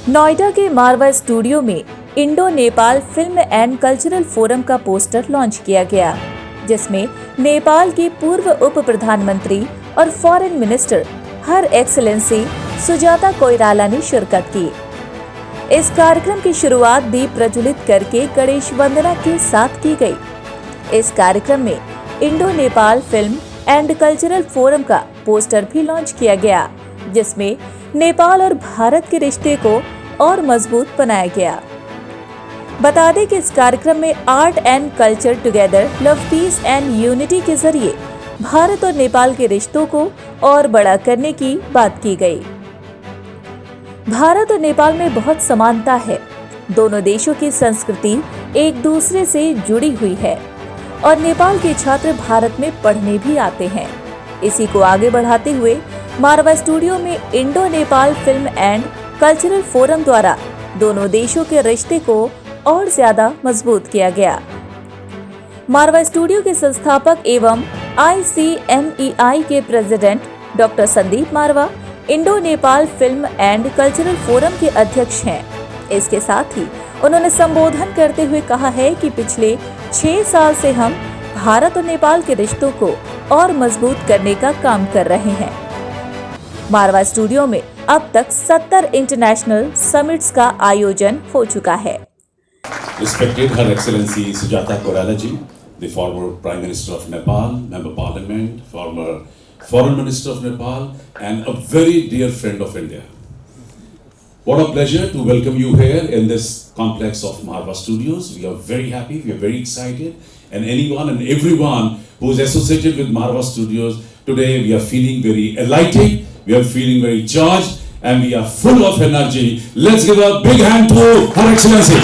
नोएडा के मारवा स्टूडियो में Indo Nepal Film and Cultural forum का पोस्टर लॉन्च किया गया, जिसमें नेपाल की पूर्व उप प्रधानमंत्री और फॉरेन मिनिस्टर हर एक्सेलेंसी सुजाता कोइराला ने शिरकत की। इस कार्यक्रम की शुरुआत दीप प्रज्वलित करके गणेश वंदना के साथ की गई। इस कार्यक्रम में Indo Nepal Film and Cultural forum का पोस्टर भी लॉन्च किया गया, जिसमें नेपाल और भारत के रिश्ते को और मजबूत बनाया गया। बता दें कि इस कार्यक्रम में art and culture together love piece and unity के जरिए भारत और नेपाल के रिश्तों को और बड़ा करने की बात की गई। भारत और नेपाल में बहुत समानता है। दोनों देशों की संस्कृति एक दूसरे से जुड़ी हुई है और नेपाल के छात्र भारत में पढ़ने भी आते हैं। इसी को आगे बढ़ाते हुए मारवा स्टूडियो में Indo Nepal Film and Cultural forum द्वारा दोनों देशों के रिश्ते को और ज्यादा मजबूत किया गया। मारवा स्टूडियो के संस्थापक एवं ICMEI के president doctor Sandeep Marwah Indo Nepal Film and Cultural Forum के अध्यक्ष हैं। इसके साथ ही उन्होंने संबोधन करते हुए कहा है कि पिछले 6 साल से हम भारत और नेपाल के रिश्तों को और मजबूत करने का काम कर रहे हैं। मारवा स्टूडियो में अब तक 70 इंटरनेशनल समिट्स का आयोजन हो चुका है। Respected Her Excellency Sujata Koirala ji, the former Prime Minister of Nepal, Member Parliament, former Foreign Minister of Nepal, and a very dear friend of India. What a pleasure to welcome you here in this complex of Marva Studios. We are very happy, we are very excited, and anyone and everyone who is associated with Marva Studios today, we are feeling very elated, we are feeling very charged, and we are full of energy. Let's give a big hand to Her Excellency.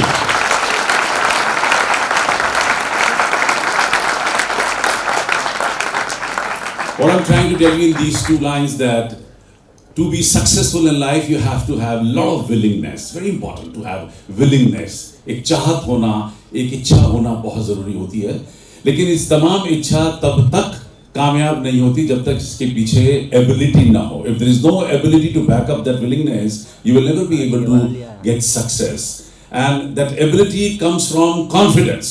What I'm trying to tell you in these 2 lines that to be successful in life, you have to have a lot of willingness. Very important to have willingness. एक चाहत होना, एक इच्छा होना बहुत जरूरी होती है, लेकिन इस तमाम इच्छा तब तक कामयाब नहीं होती जब तक इसके पीछे ability ना हो. If there is no ability to back up that willingness, you will never be able to get success. And that ability comes from confidence.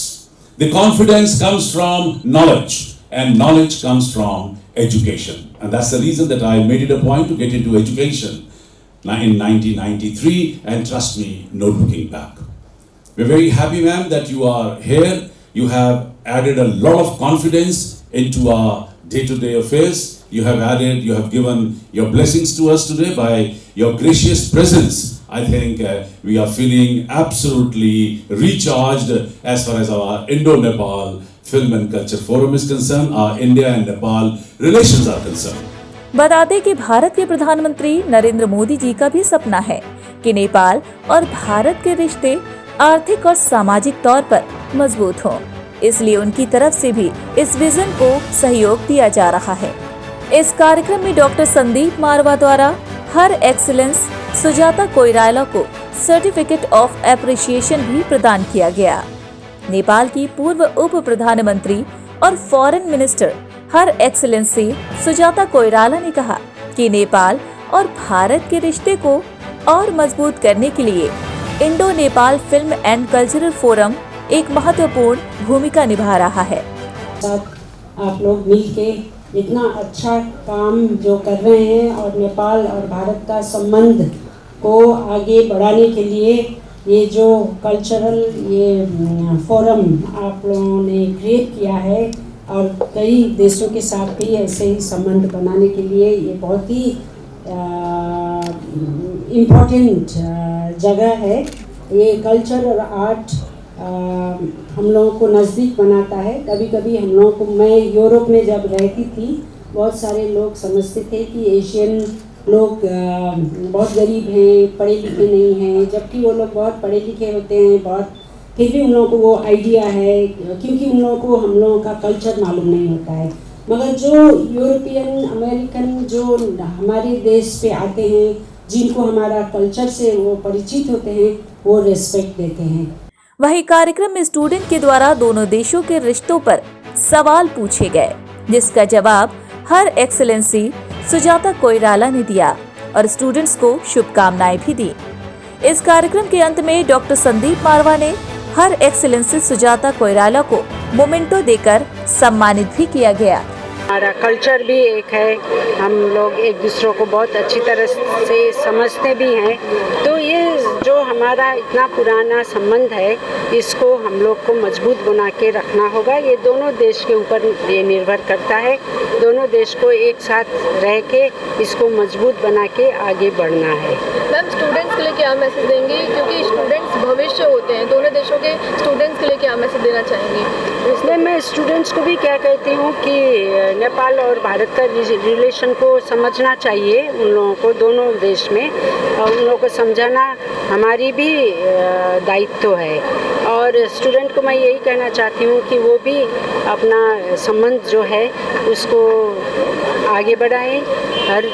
The confidence comes from knowledge, and knowledge comes from education. And that's the reason that I made it a point to get into education in 1993, and trust me, no looking back. We're very happy, ma'am, that you are here. You have added a lot of confidence into our day-to-day affairs. You have given your blessings to us today by your gracious presence. I think we are feeling absolutely recharged as far as our Indo-Nepal Film and Culture Forum is concerned, our India and Nepal relations are concerned. बता दें कि भारत के प्रधानमंत्री नरेंद्र मोदी जी का भी सपना है कि नेपाल और भारत के रिश्ते आर्थिक और सामाजिक तौर पर मजबूत हों। इसलिए उनकी तरफ से भी इस विजन को सहयोग दिया जा रहा है। इस कार्यक्रम में डॉक्टर संदीप मारवा द्वारा हर एक्सीलेंस सुजाता कोइराला को सर्टिफिकेट ऑफ एप्रिसिएशन भी प्रदान किया गया। नेपाल की पूर्व उप प्रधानमंत्री और फॉरेन मिनिस्टर हर एक्सेलेंसी सुजाता कोइराला ने कहा कि नेपाल और भारत के रिश्ते को और मजबूत करने के लिए Indo Nepal Film and Cultural forum एक महत्वपूर्ण भूमिका निभा रहा है। आप लोग मिलके इतना अच्छा काम जो कर रहे हैं और नेपाल और भारत का संबंध को आगे बढ़ाने के लिए ये जो कल्चरल फोरम आप लोगों ने क्रिएट किया है और कई देशों के साथ भी ऐसे ही संबंध बनाने के लिए ये बहुत ही इम्पोर्टेंट जगह है। ये कल्चर और आर्ट हम लोगों को नज़दीक बनाता है। कभी कभी हम लोगों को, मैं यूरोप में जब रहती थी, बहुत सारे लोग समझते थे कि एशियन लोग बहुत गरीब हैं, पढ़े लिखे नहीं हैं, जबकि वो लोग बहुत पढ़े लिखे होते हैं, बहुत फिर भी उन लोगों को वो आइडिया है क्योंकि उन लोगों को हम लोगों का कल्चर मालूम नहीं होता है। मगर जो यूरोपियन अमेरिकन जो हमारे देश पे आते हैं, जिनको हमारा कल्चर से वो परिचित होते हैं, वो रेस्पेक्ट देते हैं। वहीं कार्यक्रम में स्टूडेंट के द्वारा दोनों देशों के रिश्तों पर सवाल पूछे गए, जिसका जवाब हर एक्सेलेंसी सुजाता कोइराला ने दिया और स्टूडेंट्स को शुभकामनाएं भी दी। इस कार्यक्रम के अंत में डॉक्टर संदीप मारवा ने हर एक्सीलेंसी सुजाता कोइराला को मोमेंटो देकर सम्मानित भी किया गया। हमारा कल्चर भी एक है, हम लोग एक दूसरों को बहुत अच्छी तरह से समझते भी हैं, तो ये जो हमारा इतना पुराना संबंध है इसको हम लोग को मजबूत बना के रखना होगा। ये दोनों देश के ऊपर ये निर्भर करता है, दोनों देश को एक साथ रह के इसको मजबूत बना के आगे बढ़ना है। मैम, स्टूडेंट्स के लिए क्या मैसेज देंगे, क्योंकि स्टूडेंट्स भविष्य होते हैं, दोनों देशों के स्टूडेंट्स के लिए क्या मैसेज देना चाहेंगे? इसलिए मैं स्टूडेंट्स को भी क्या कहती हूँ कि नेपाल और भारत का रिलेशन को समझना चाहिए उन लोगों को, दोनों देश में, और उन लोगों को समझाना हमारी भी दायित्व है। और स्टूडेंट को मैं यही कहना चाहती हूँ कि वो भी अपना संबंध जो है उसको आगे बढ़ाएं, हर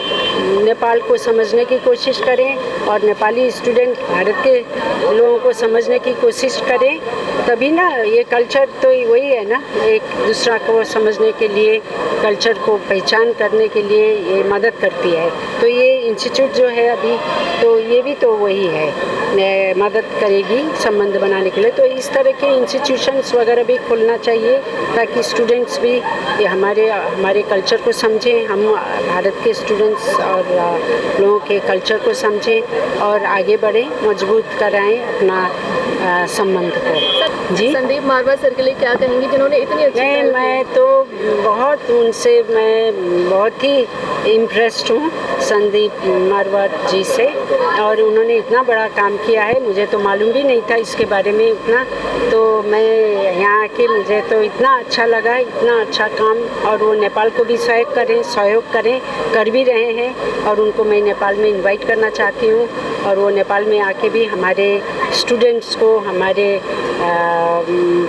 नेपाल को समझने की कोशिश करें और नेपाली स्टूडेंट भारत के लोगों को समझने की कोशिश करें, तभी ना ये कल्चर तो वही है ना, एक दूसरा को समझने के लिए, कल्चर को पहचान करने के लिए ये मदद करती है। तो ये इंस्टीट्यूट जो है अभी, तो ये भी तो वही है, मदद करेगी संबंध बनाने के लिए। तो इस तरह के इंस्टीट्यूशंस वगैरह भी खोलना चाहिए ताकि स्टूडेंट्स भी ये हमारे कल्चर को समझें, हम भारत के स्टूडेंट्स और लोगों के कल्चर को समझें और आगे बढ़ें, मजबूत कराएं अपना संबंध को। जी, संदीप मारवा सर के लिए क्या कहेंगे जिन्होंने इतनी अच्छी मैं तो बहुत उनसे मैं बहुत ही इम्प्रेस्ड हूँ संदीप मारवा जी से, और उन्होंने इतना बड़ा काम किया है, मुझे तो मालूम भी नहीं था इसके बारे में उतना, तो मैं यहाँ आके मुझे तो इतना अच्छा लगा, इतना अच्छा काम, और वो नेपाल को भी सहयोग करें, कर भी रहे हैं, और उनको मैं नेपाल में इनवाइट करना चाहती हूँ, और वो नेपाल में आके भी हमारे स्टूडेंट्स को, हमारे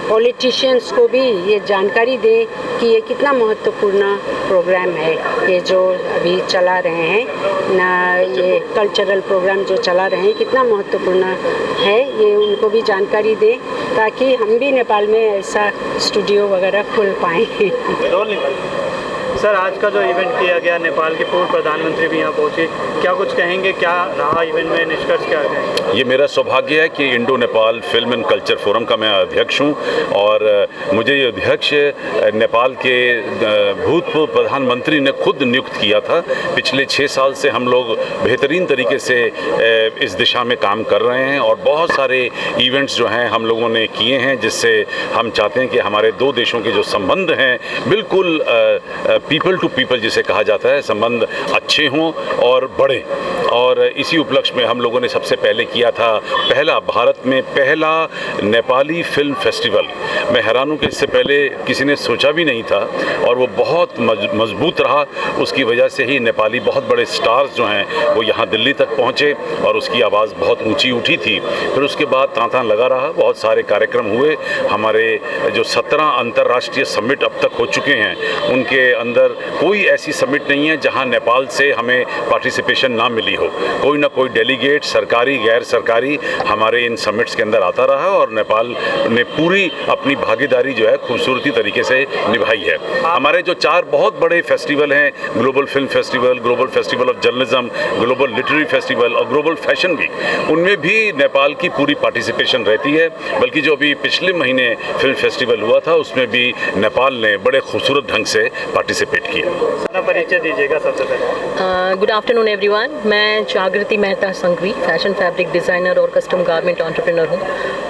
पॉलिटिशियंस को भी ये जानकारी दें कि ये कितना महत्वपूर्ण प्रोग्राम है, ये जो अभी चला रहे हैं ना, ये कल्चरल प्रोग्राम जो चला रहे हैं कितना महत्वपूर्ण है, ये उनको भी जानकारी दें ताकि हम भी नेपाल में ऐसा स्टूडियो वगैरह खोल पाएँ। सर, आज का जो इवेंट किया गया, नेपाल के पूर्व प्रधानमंत्री भी यहाँ पहुँचे, क्या कुछ कहेंगे, क्या रहा इवेंट में, निष्कर्ष क्या गए? ये मेरा सौभाग्य है कि Indo Nepal Film and culture forum का मैं अध्यक्ष हूँ, और मुझे ये अध्यक्ष नेपाल के भूतपूर्व प्रधानमंत्री ने खुद नियुक्त किया था। पिछले 6 साल से हम लोग बेहतरीन तरीके से इस दिशा में काम कर रहे हैं, और बहुत सारे इवेंट्स जो हैं हम लोगों ने किए हैं, जिससे हम चाहते हैं कि हमारे दो देशों के जो संबंध हैं बिल्कुल पीपल टू पीपल जिसे कहा जाता है, संबंध अच्छे हों और बढ़े। और इसी उपलक्ष्य में हम लोगों ने सबसे पहले किया था भारत में पहला नेपाली फिल्म फेस्टिवल। मैं हैरान हूँ कि इससे पहले किसी ने सोचा भी नहीं था, और वो बहुत मजबूत रहा। उसकी वजह से ही नेपाली बहुत बड़े स्टार्स जो हैं वो यहाँ दिल्ली तक पहुँचे, और उसकी आवाज़ बहुत ऊँची उठी थी। फिर उसके बाद तांता लगा रहा, बहुत सारे कार्यक्रम हुए। हमारे जो 17 अंतर्राष्ट्रीय समिट अब तक हो चुके हैं, उनके अंदर कोई ऐसी समिट नहीं है जहां नेपाल से हमें पार्टिसिपेशन ना मिली हो। कोई ना कोई डेलीगेट, सरकारी गैर सरकारी, हमारे इन समिट्स के अंदर आता रहा, और नेपाल ने पूरी अपनी भागीदारी जो है खूबसूरती तरीके से निभाई है। हमारे जो 4 बहुत बड़े फेस्टिवल हैं, global film festival, global festival of journalism, global literary festival और ग्लोबल फैशन वीक, उनमें भी नेपाल की पूरी पार्टिसिपेशन रहती है। बल्कि जो अभी पिछले महीने फिल्म फेस्टिवल हुआ था, उसमें भी नेपाल ने बड़े खूबसूरत ढंग से पार्टिसिपेट किया। परिचय दीजिएगा सबसे पहले। गुड आफ्टरनून एवरीवन, मैं Jagriti Mehta Sanghvi, fashion fabric designer और कस्टम गारमेंट एंटरप्रेन्योर हूँ।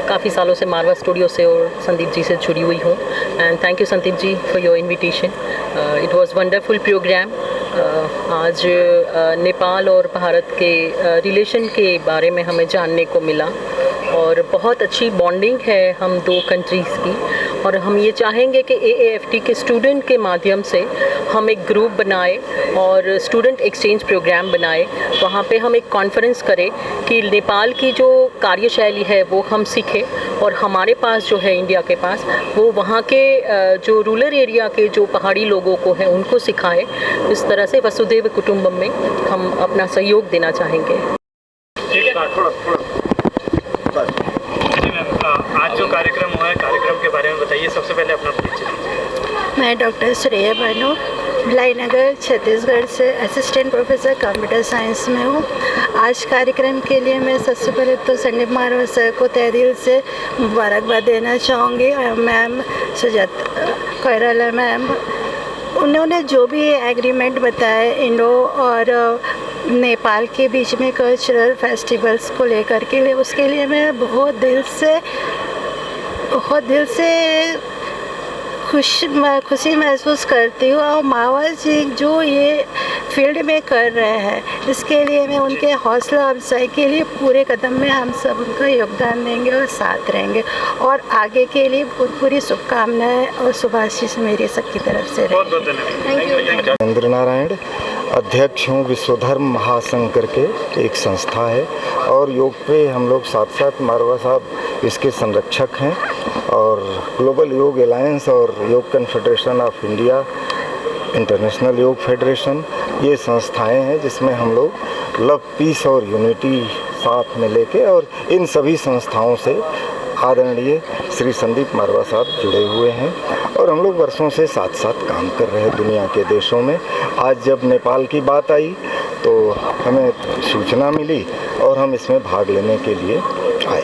काफ़ी सालों से मारवा स्टूडियो से और संदीप जी से जुड़ी हुई हूँ, and thank you Sandeep ji for your invitation. It was wonderful programme. आज नेपाल और भारत के रिलेशन के बारे में हमें जानने को मिला, और बहुत अच्छी बॉन्डिंग है हम दो कंट्रीज़ की, और हम ये चाहेंगे कि AAFT के स्टूडेंट के माध्यम से हम एक ग्रुप बनाए और स्टूडेंट एक्सचेंज प्रोग्राम बनाए। वहाँ पे हम एक कॉन्फ्रेंस करें कि नेपाल की जो कार्यशैली है वो हम सीखें, और हमारे पास जो है इंडिया के पास, वो वहाँ के जो रूरल एरिया के जो पहाड़ी लोगों को है उनको सिखाएं। इस तरह से वसुधैव कुटुंबम में हम अपना सहयोग देना चाहेंगे। आज जो कार्यक्रम हुआ है, कार्यक्रम के बारे में बताइए। सबसे पहले अपना परिचय दीजिए। मैं डॉक्टर श्रेया बानो, भिलाई छत्तीसगढ़ से असिस्टेंट प्रोफेसर कंप्यूटर साइंस में हूँ। आज कार्यक्रम के लिए मैं सबसे पहले तो संदीप मारवा सर को तहे दिल से मुबारकबाद देना चाहूँगी। और मैम सुजाता कोइराला मैम, उन्होंने जो भी एग्रीमेंट बताए इंडो और नेपाल के बीच में कल्चरल फेस्टिवल्स को लेकर के लिए, उसके लिए मैं बहुत दिल से खुशी महसूस करती हूँ। और मावा जी जो ये फील्ड में कर रहे हैं, इसके लिए मैं उनके हौसला अफजाई के लिए पूरे कदम में हम सब उनका योगदान देंगे और साथ रहेंगे। और आगे के लिए पूरी शुभकामनाएं और शुभाशीष मेरी सबकी तरफ से रहेंगी। इंद्र नारायण अध्यक्ष हूँ विश्वधर्म महासंघ करके एक संस्था है, और योग पे हम लोग साथ साथ मारवा साहब इसके संरक्षक हैं। और ग्लोबल योग अलायंस और योग कन्फेडरेशन ऑफ इंडिया, इंटरनेशनल योग फेडरेशन, ये संस्थाएं हैं जिसमें हम लोग लव, पीस और यूनिटी साथ में लेके, और इन सभी संस्थाओं से आदरणीय श्री संदीप मारवा साहब जुड़े हुए हैं। और हम लोग वर्षों से साथ साथ काम कर रहे हैं दुनिया के देशों में। आज जब नेपाल की बात आई तो हमें सूचना मिली और हम इसमें भाग लेने के लिए आए।